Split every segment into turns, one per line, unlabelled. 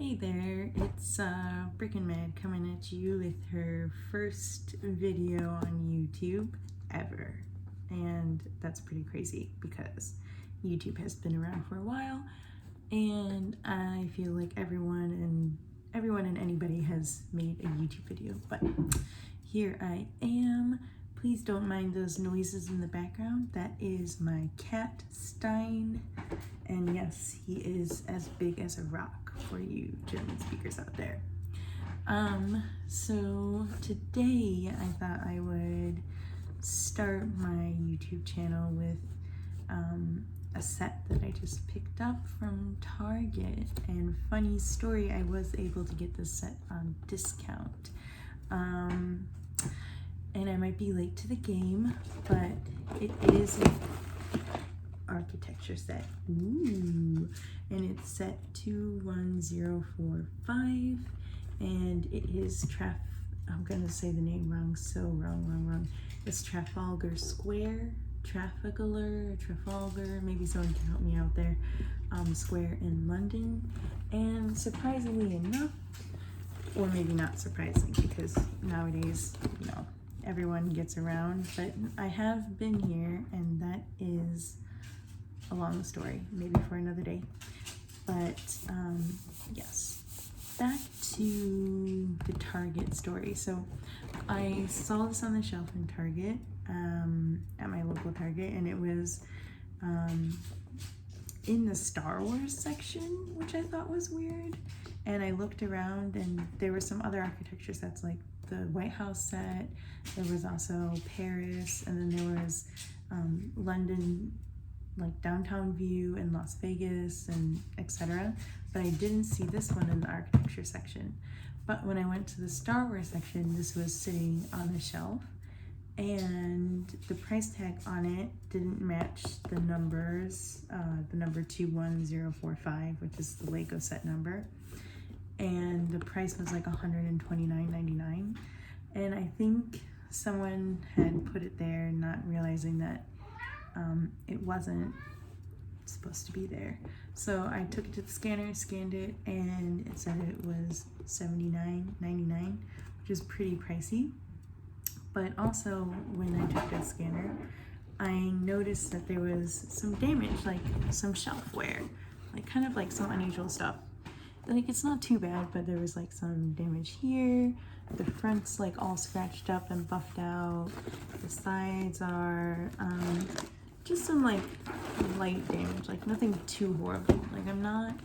Hey there, it's Frickin' Mad coming at you with her first video on YouTube ever. And that's pretty crazy because YouTube has been around for a while and I feel like everyone and anybody has made a YouTube video, but here I am. Please don't mind those noises in the background. That is my cat Stein. And yes, he is as big as a rock for you German speakers out there. So today I thought I would start my YouTube channel with a set that I just picked up from Target. And funny story, I was able to get this set on discount. And I might be late to the game, but it is an architecture set. Ooh. And it's set 21045, and it is I'm gonna say the name wrong, so wrong. It's Trafalgar Square, Trafalgar, maybe someone can help me out there, Square in London. And surprisingly enough, or maybe not surprising because nowadays, everyone gets around, but I have been here, and that is a long story, maybe for another day. But yes, back to the Target story. So I saw this on the shelf in Target, at my local Target, and it was in the Star Wars section, which I thought was weird. And I looked around, and there were some other architecture sets, like the White House set. There was also Paris, and then there was London, like downtown view, and Las Vegas, and etc. But I didn't see this one in the architecture section. But when I went to the Star Wars section, this was sitting on the shelf, and the price tag on it didn't match the numbers, the number 21045, which is the Lego set number. And the price was like $129.99. And I think someone had put it there not realizing that it wasn't supposed to be there. So I took it to the scanner, scanned it, and it said it was $79.99, which is pretty pricey. But also when I took the scanner, I noticed that there was some damage, like some shelfware, like kind of like some unusual stuff. Like, it's not too bad, but there was like some damage here. The front's like all scratched up and buffed out. The sides are just some like light damage, like nothing too horrible. Like, I'm not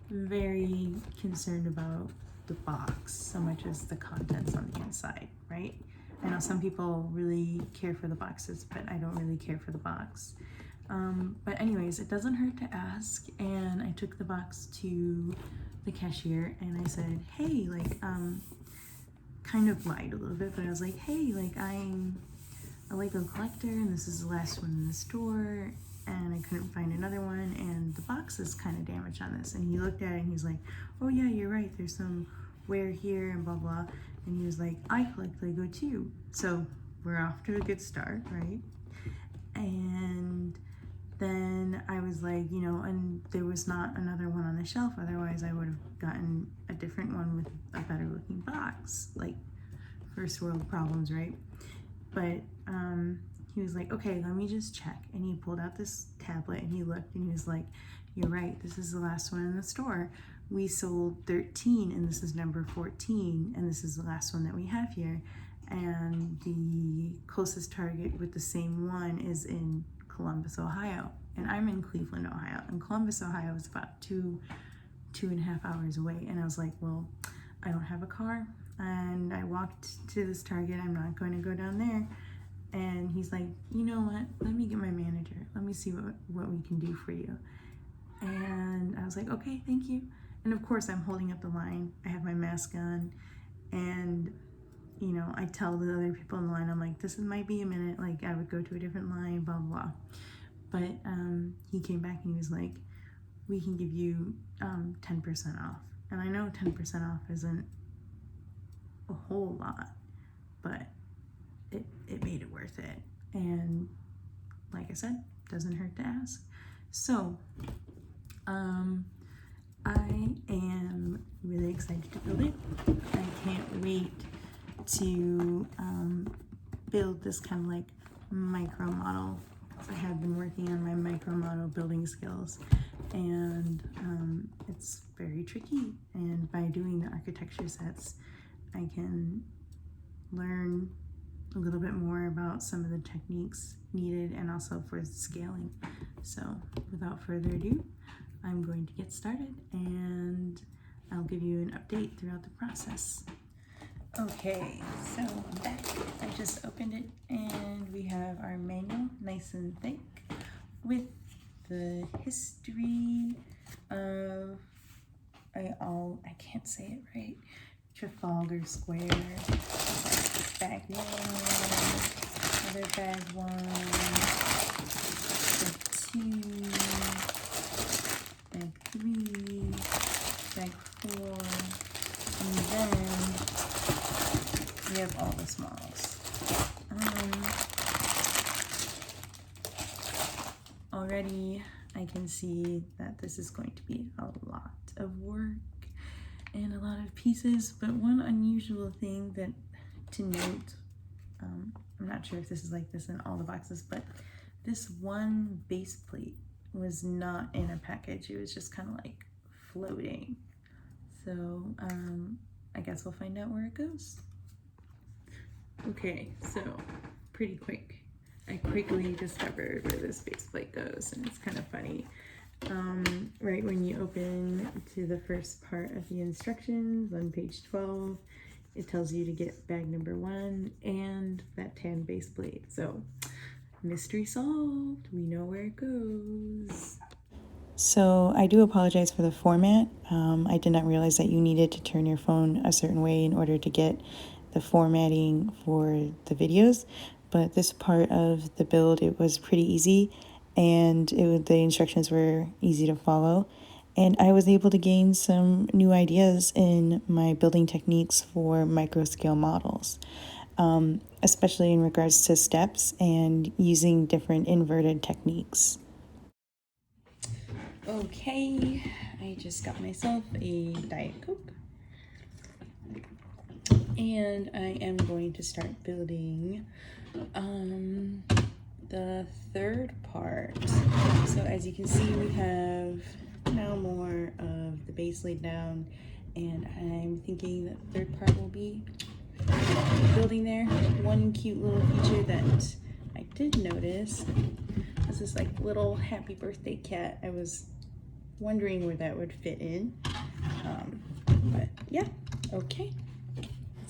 very concerned about the box so much as the contents on the inside, right? I know some people really care for the boxes, but I don't really care for the box. But anyways, it doesn't hurt to ask, and I took the box to the cashier and I said, hey, like, kind of lied a little bit, but I was like, hey, like, I'm a Lego collector and this is the last one in the store, and I couldn't find another one, and the box is kind of damaged on this. And he looked at it and he's like, oh yeah, you're right, there's some wear here and blah blah. And he was like, I collect Lego too, so we're off to a good start, right? And then I was like, and there was not another one on the shelf, otherwise I would have gotten a different one with a better looking box, like first world problems, right? But he was like, okay, let me just check. And he pulled out this tablet and he looked and he was like, you're right, this is the last one in the store. We sold 13 and this is number 14, and this is the last one that we have here. And the closest Target with the same one is in Columbus, Ohio, and I'm in Cleveland, Ohio, and Columbus, Ohio is about two and a half hours away. And I was like, well, I don't have a car, and I walked to this Target, I'm not going to go down there. And he's like, you know what, let me get my manager, let me see what we can do for you. And I was like, okay, thank you. And of course I'm holding up the line, I have my mask on, and I tell the other people in the line, I'm like, this might be a minute, like I would go to a different line, blah, blah. But he came back and he was like, we can give you 10% off. And I know 10% off isn't a whole lot, but it made it worth it. And like I said, doesn't hurt to ask. So I am to build this kind of like micro model. I have been working on my micro model building skills, and it's very tricky, and by doing the architecture sets I can learn a little bit more about some of the techniques needed and also for scaling. So without further ado, I'm going to get started and I'll give you an update throughout the process. Okay, so I'm back. I just opened it and we have our manual, nice and thick, with the history of, I can't say it right, Trafalgar Square, bag one, other bag one, bag two, bag three, bag four, and then we have all the smalls. Already I can see that this is going to be a lot of work and a lot of pieces, but one unusual thing that to note, I'm not sure if this is like this in all the boxes, but this one base plate was not in a package. It was just kind of like floating. So I guess we'll find out where it goes. Okay, so pretty quick. I quickly discovered where this base plate goes, and it's kind of funny. Right when you open to the first part of the instructions on page 12, it tells you to get bag number 1 and that tan base plate. So mystery solved, we know where it goes. So I do apologize for the format. I did not realize that you needed to turn your phone a certain way in order to get the formatting for the videos, but this part of the build, it was pretty easy, and the instructions were easy to follow, and I was able to gain some new ideas in my building techniques for micro scale models, especially in regards to steps and using different inverted techniques. Okay, I just got myself a Diet Coke, and I am going to start building the third part. So as you can see, we have now more of the base laid down, and I'm thinking that the third part will be building there. One cute little feature that I did notice is this like little happy birthday cat. I was wondering where that would fit in, but yeah, okay.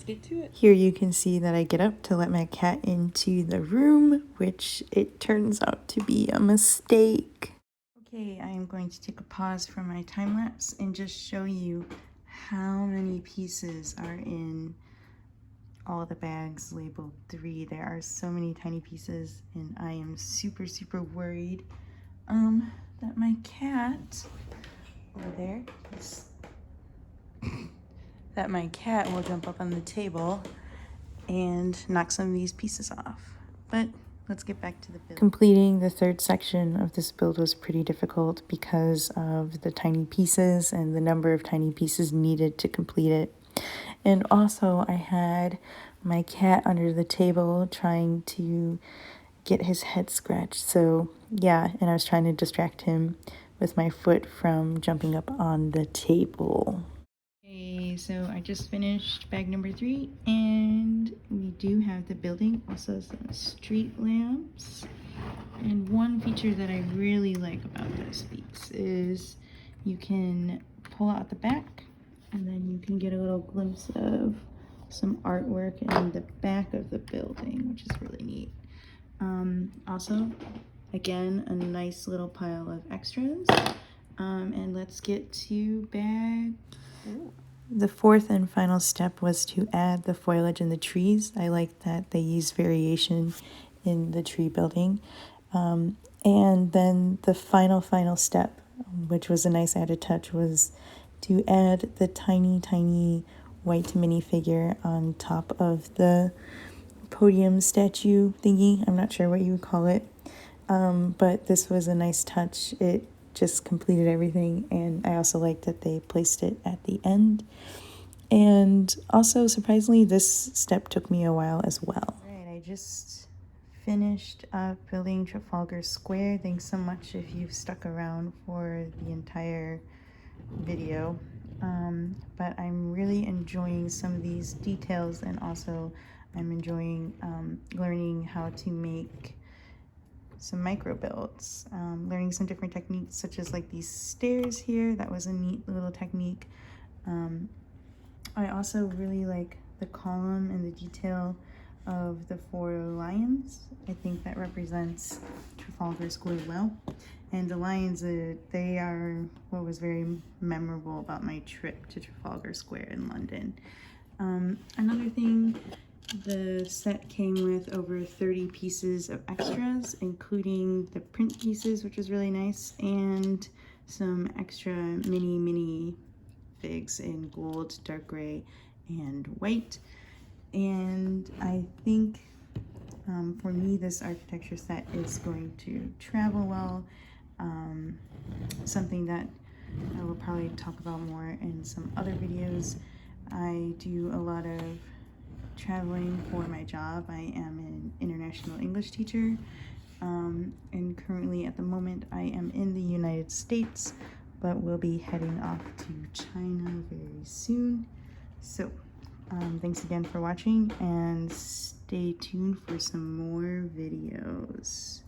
Get to it. Here you can see that I get up to let my cat into the room, which it turns out to be a mistake. Okay, I am going to take a pause from my time lapse and just show you how many pieces are in all the bags labeled 3. There are so many tiny pieces, and I am super worried that my cat over there is that my cat will jump up on the table and knock some of these pieces off. But let's get back to the build. Completing the third section of this build was pretty difficult because of the tiny pieces and the number of tiny pieces needed to complete it. And also I had my cat under the table trying to get his head scratched. So yeah, and I was trying to distract him with my foot from jumping up on the table. Okay, so I just finished bag number 3, and we do have the building, also some street lamps. And one feature that I really like about this piece is you can pull out the back, and then you can get a little glimpse of some artwork in the back of the building, which is really neat. Also, again, a nice little pile of extras. And let's get to bag 4. The fourth and final step was to add the foliage in the trees. I like that they use variation in the tree building. And then the final step, which was a nice added touch, was to add the tiny white minifigure on top of the podium statue thingy. I'm not sure what you would call it. But this was a nice touch. It just completed everything, and I also like that they placed it at the end. And also, surprisingly, this step took me a while as well. All right, I just finished up building Trafalgar Square. Thanks so much if you've stuck around for the entire video. But I'm really enjoying some of these details, and also I'm enjoying learning how to make some micro builds, learning some different techniques, such as like these stairs here. That was a neat little technique. I also really like the column and the detail of the 4 lions. I think that represents Trafalgar Square well. And the lions, they are what was very memorable about my trip to Trafalgar Square in London. Another thing, the set came with over 30 pieces of extras, including the print pieces, which was really nice, and some extra mini figs in gold, dark gray, and white. And I think for me, this architecture set is going to travel well. Something that I will probably talk about more in some other videos. I do a lot of traveling for my job. I am an international English teacher, and currently at the moment I am in the United States, but we'll be heading off to China very soon. So thanks again for watching, and stay tuned for some more videos.